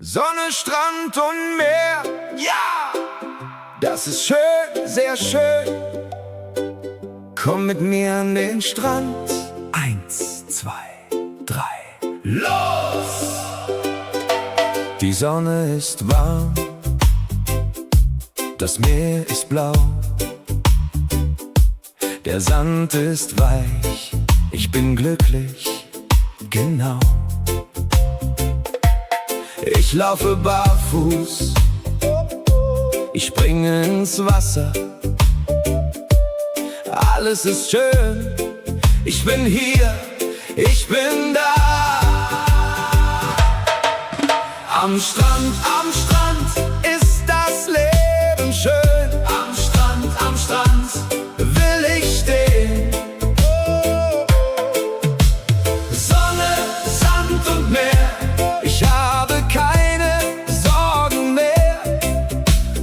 Sonne, Strand und Meer, ja, das ist schön, sehr schön. Komm mit mir an den Strand. 1, 2, 3, los! Die Sonne ist warm, das Meer ist blau, der Sand ist weich, ich bin glücklich, genau. Ich laufe barfuß, ich springe ins Wasser, alles ist schön, ich bin hier, ich bin da. Am Strand ist das Leben schön. Am Strand will ich stehen. Sonne, Sand und Meer, ich habe keine Sorgen mehr.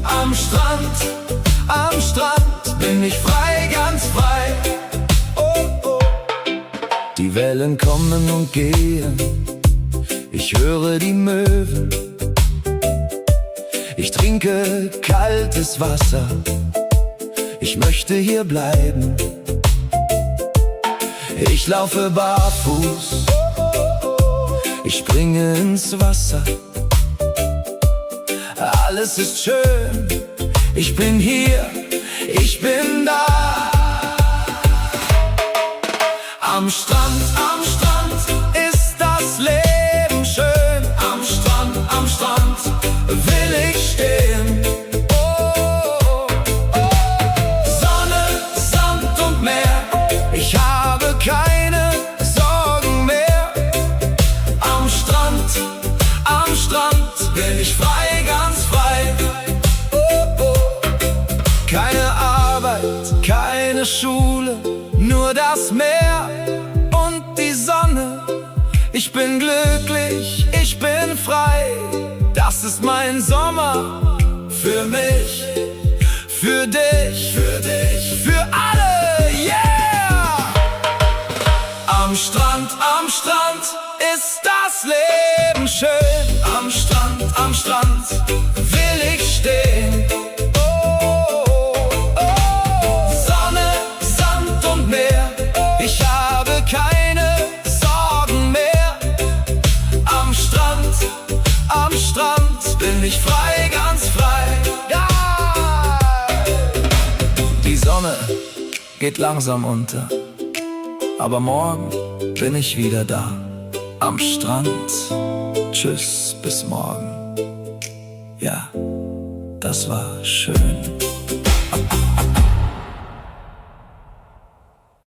Am Strand bin ich frei, ganz frei. Oh, oh. Die Wellen kommen und gehen, ich höre die Möwen, ich trinke kaltes Wasser, ich möchte hier bleiben. Ich laufe barfuß, ich springe ins Wasser, alles ist schön, ich bin hier, ich bin da. Am Strand ist das Leben schön. Am Strand will ich stehen. Oh, oh, oh. Sonne, Sand und Meer, ich habe keine Sorgen mehr. Am Strand bin ich frei, ganz frei. Oh, oh. Keine Arbeit, keine Schule, nur das Meer und die Sonne. Ich bin glücklich, ich bin frei. Das ist mein Sommer. Für mich, für dich, für alle, yeah! Am Strand ist das Leben schön. Am Strand will ich stehen. Oh, oh, oh. Sonne, Sand und Meer, ich habe keine Sorgen mehr. Am Strand bin ich frei, ganz frei. Ja! Die Sonne geht langsam unter, aber morgen bin ich wieder da. Am Strand, tschüss, bis morgen. Ja, das war schön.